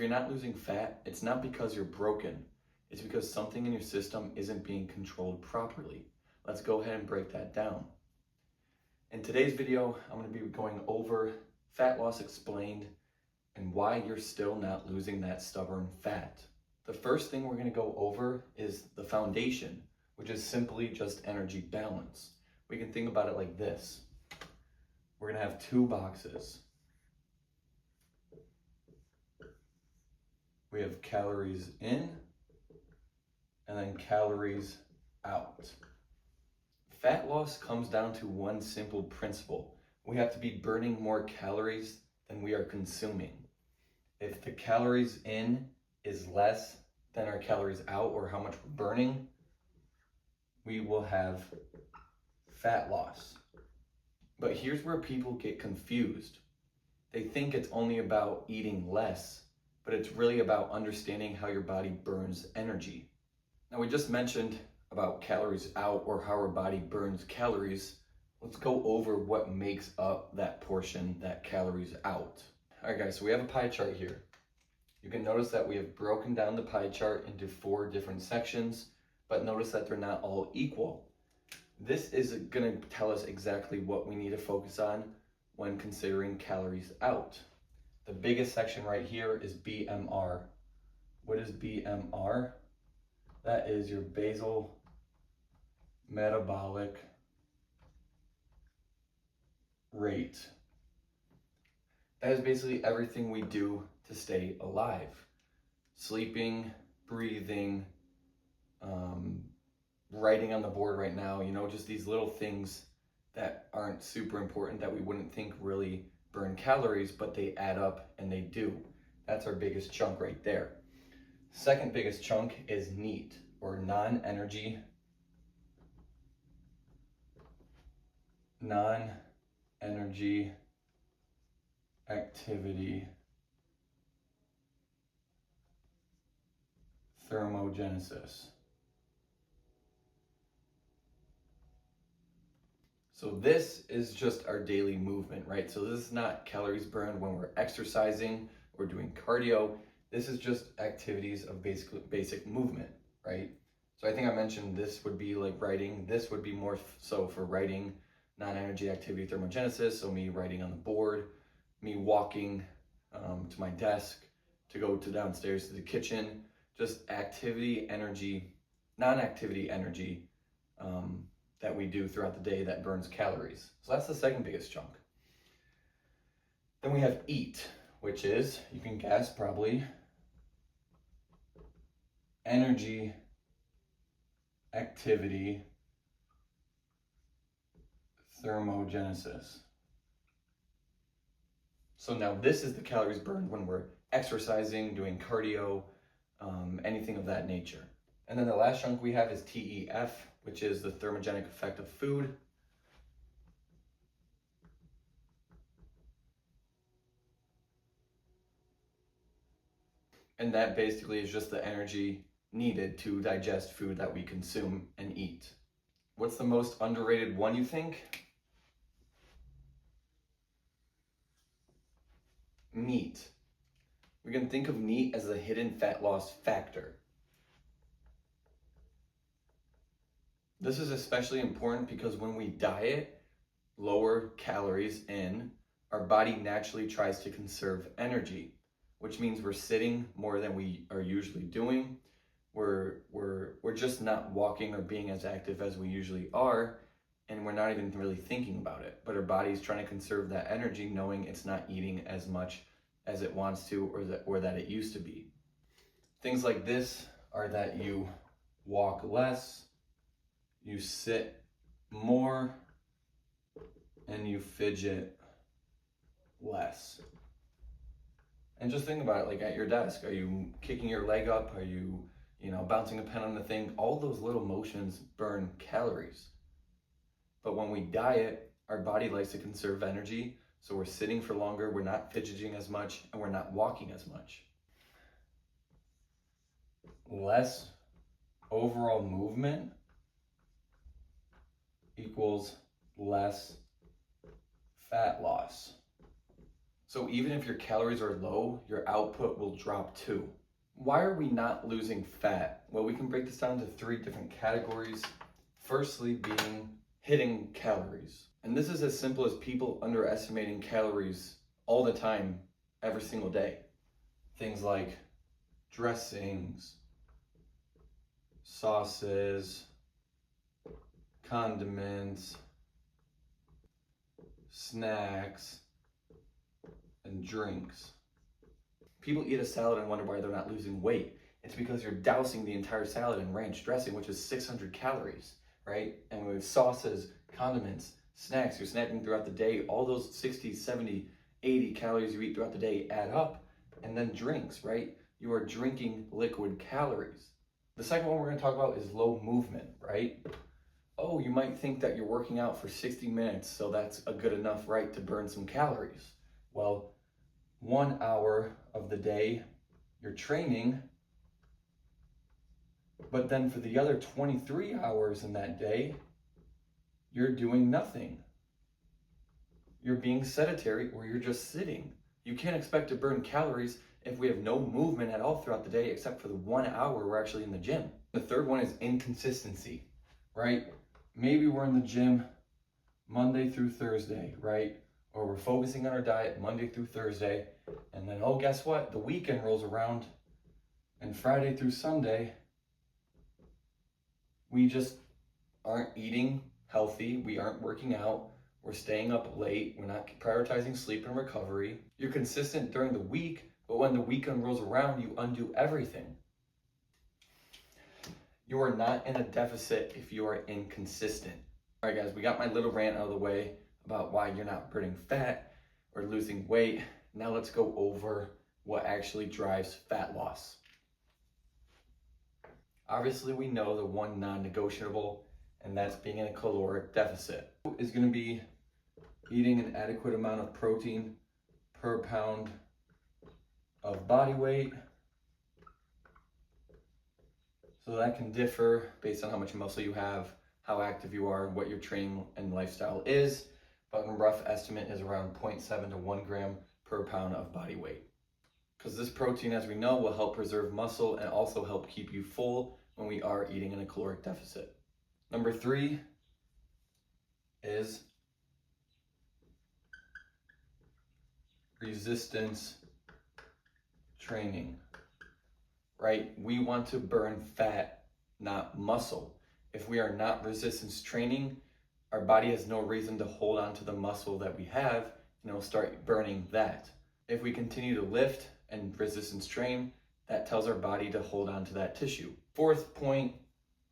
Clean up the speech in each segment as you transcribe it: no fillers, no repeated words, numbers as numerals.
you're not losing fat, it's not because you're broken. It's because something in your system isn't being controlled properly. Let's go ahead and break that down. In today's video, I'm going to be going over fat loss explained and why you're still not losing that stubborn fat. The first thing we're going to go over is the foundation, which is simply just energy balance. We can think about it like this. We're going to have two boxes. We have calories in and then calories out. Fat loss comes down to one simple principle. We have to be burning more calories than we are consuming. If the calories in is less than our calories out, or how much we're burning, we will have fat loss. But here's where people get confused. They think it's only about eating less, but it's really about understanding how your body burns energy. Now, we just mentioned about calories out, or how our body burns calories. Let's go over what makes up that portion, that calories out. All right, guys, so we have a pie chart here. You can notice that we have broken down the pie chart into 4 different sections, but notice that they're not all equal. This is going to tell us exactly what we need to focus on when considering calories out. The biggest section right here is BMR. What is BMR? That is your basal metabolic rate. That is basically everything we do to stay alive. Sleeping, breathing, writing on the board right now, just these little things that aren't super important, that we wouldn't think really burn calories, but they add up and they do. That's our biggest chunk right there. Second biggest chunk is NEAT, or non-energy activity thermogenesis. So this is just our daily movement, right? So this is not calories burned when we're exercising or doing cardio. This is just activities of basic movement, right? So I think I mentioned this would be like writing. This would be more so for writing, non-energy activity thermogenesis. So me writing on the board, me walking to my desk, to go to downstairs to the kitchen, just activity, energy, non-activity energy that we do throughout the day that burns calories. So that's the second biggest chunk. Then we have EAT, which is, you can guess probably, energy activity thermogenesis. So now this is the calories burned when we're exercising, doing cardio, anything of that nature. And then the last chunk we have is TEF, which is the thermogenic effect of food. And that basically is just the energy needed to digest food that we consume and eat. What's the most underrated one, you think? NEAT. We can think of NEAT as the hidden fat loss factor. This is especially important because when we diet lower calories in, our body naturally tries to conserve energy, which means we're sitting more than we are usually doing. We're just not walking or being as active as we usually are, and we're not even really thinking about it. But our body's trying to conserve that energy, knowing it's not eating as much as it wants to, or that it used to be. Things like this are that you walk less, you sit more, and you fidget less. And just think about it, like at your desk, are you kicking your leg up? Are you, bouncing a pen on the thing? All those little motions burn calories. But when we diet, our body likes to conserve energy, so we're sitting for longer, we're not fidgeting as much, and we're not walking as much. Less overall movement equals less fat loss. So even if your calories are low, your output will drop too. Why are we not losing fat? Well, we can break this down to 3 different categories. Firstly being hitting calories. And this is as simple as people underestimating calories all the time, every single day. Things like dressings, sauces, condiments, snacks, and drinks. People eat a salad and wonder why they're not losing weight. It's because you're dousing the entire salad in ranch dressing, which is 600 calories, right? And with sauces, condiments, snacks, you're snacking throughout the day. All those 60, 70, 80 calories you eat throughout the day add up. And then drinks, right? You are drinking liquid calories. The second one we're going to talk about is low movement, right? Oh, you might think that you're working out for 60 minutes, so that's a good enough, right, to burn some calories. Well, 1 hour of the day, you're training, but then for the other 23 hours in that day, you're doing nothing. You're being sedentary or you're just sitting. You can't expect to burn calories if we have no movement at all throughout the day, except for the 1 hour we're actually in the gym. The third one is inconsistency, right? Maybe we're in the gym Monday through Thursday, right? Or we're focusing on our diet Monday through Thursday, and then, oh, guess what? The weekend rolls around, and Friday through Sunday, we just aren't eating healthy, we aren't working out, we're staying up late, we're not prioritizing sleep and recovery. You're consistent during the week, but when the weekend rolls around, you undo everything. You are not in a deficit if you are inconsistent. All right, guys, we got my little rant out of the way about why you're not burning fat or losing weight. Now let's go over what actually drives fat loss. Obviously, we know the one non-negotiable, and that's being in a caloric deficit. Is going to be eating an adequate amount of protein per pound of body weight. So that can differ based on how much muscle you have, how active you are, what your training and lifestyle is, but a rough estimate is around 0.7 to 1 gram per pound of body weight. Because this protein, as we know, will help preserve muscle and also help keep you full when we are eating in a caloric deficit. Number 3 is resistance training, right? We want to burn fat, not muscle. If we are not resistance training, our body has no reason to hold on to the muscle that we have, and it'll start burning that. If we continue to lift and resistance train, that tells our body to hold on to that tissue. Fourth point,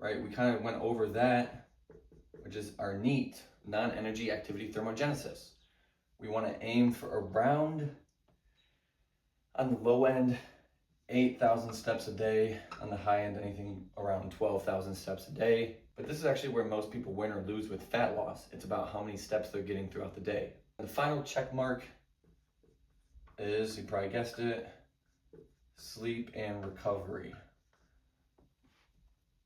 right, we kind of went over that, which is our NEAT, non-energy activity thermogenesis. We want to aim for around, on the low end, 8,000 steps a day, on the high end, anything around 12,000 steps a day. But this is actually where most people win or lose with fat loss. It's about how many steps they're getting throughout the day. The final check mark is, you probably guessed it, sleep and recovery.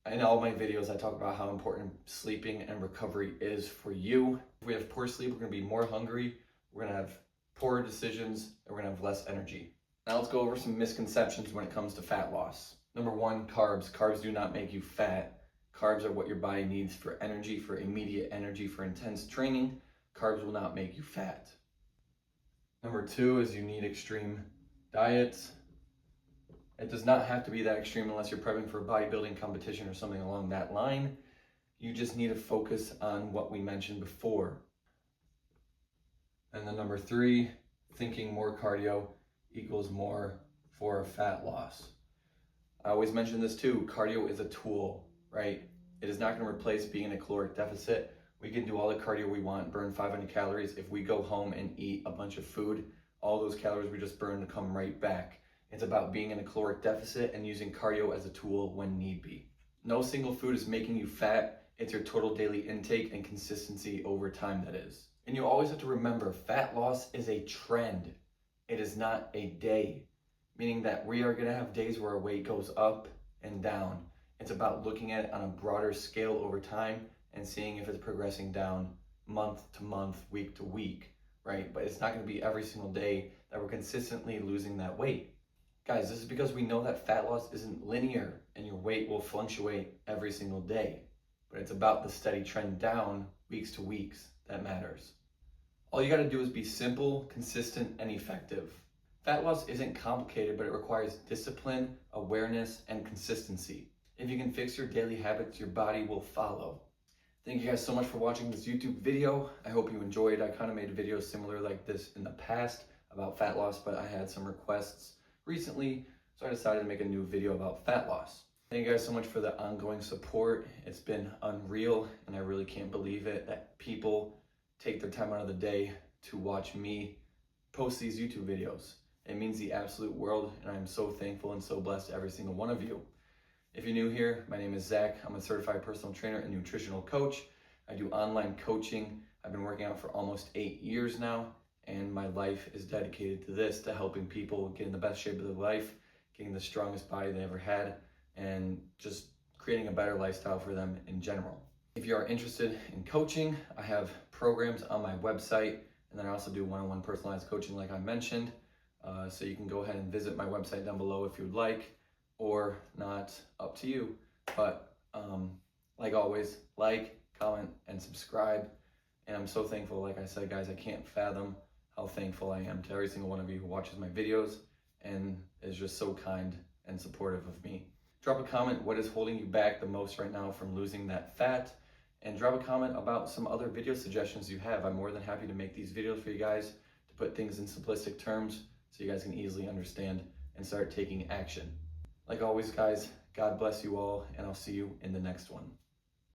In all my videos, I talk about how important sleeping and recovery is for you. If we have poor sleep, we're going to be more hungry, we're going to have poorer decisions, and we're going to have less energy. Now let's go over some misconceptions when it comes to fat loss. Number 1, carbs. Carbs do not make you fat. Carbs are what your body needs for energy, for immediate energy, for intense training. Carbs will not make you fat. Number 2 is you need extreme diets. It does not have to be that extreme unless you're prepping for a bodybuilding competition or something along that line. You just need to focus on what we mentioned before. And then number 3, thinking more cardio equals more for fat loss. I always mention this too, cardio is a tool, right? It is not going to replace being in a caloric deficit. We can do all the cardio we want, burn 500 calories. If we go home and eat a bunch of food, all those calories we just burned come right back. It's about being in a caloric deficit and using cardio as a tool when need be. No single food is making you fat. It's your total daily intake and consistency over time, that is. And you always have to remember, fat loss is a trend. It is not a day, meaning that we are going to have days where our weight goes up and down. It's about looking at it on a broader scale over time and seeing if it's progressing down month to month, week to week, right? But it's not going to be every single day that we're consistently losing that weight. Guys, this is because we know that fat loss isn't linear and your weight will fluctuate every single day, but it's about the steady trend down weeks to weeks that matters. All you gotta do is be simple, consistent, and effective. Fat loss isn't complicated, but it requires discipline, awareness, and consistency. If you can fix your daily habits, your body will follow. Thank you guys so much for watching this YouTube video. I hope you enjoyed. I kind of made videos similar like this in the past about fat loss, but I had some requests recently, so I decided to make a new video about fat loss. Thank you guys so much for the ongoing support. It's been unreal, and I really can't believe it that people take their time out of the day to watch me post these YouTube videos. It means the absolute world, and I'm so thankful and so blessed to every single one of you. If you're new here, my name is Zach. I'm a certified personal trainer and nutritional coach. I do online coaching. I've been working out for almost 8 years now, and my life is dedicated to this, to helping people get in the best shape of their life, getting the strongest body they ever had, and just creating a better lifestyle for them in general. If you are interested in coaching, I have programs on my website, and then I also do one-on-one personalized coaching like I mentioned. So you can go ahead and visit my website down below if you'd like, or not, up to you. But like always, like, comment, and subscribe. And I'm so thankful, like I said, guys, I can't fathom how thankful I am to every single one of you who watches my videos and is just so kind and supportive of me. Drop a comment, what is holding you back the most right now from losing that fat? And drop a comment about some other video suggestions you have. I'm more than happy to make these videos for you guys, to put things in simplistic terms so you guys can easily understand and start taking action. Like always, guys, God bless you all, and I'll see you in the next one.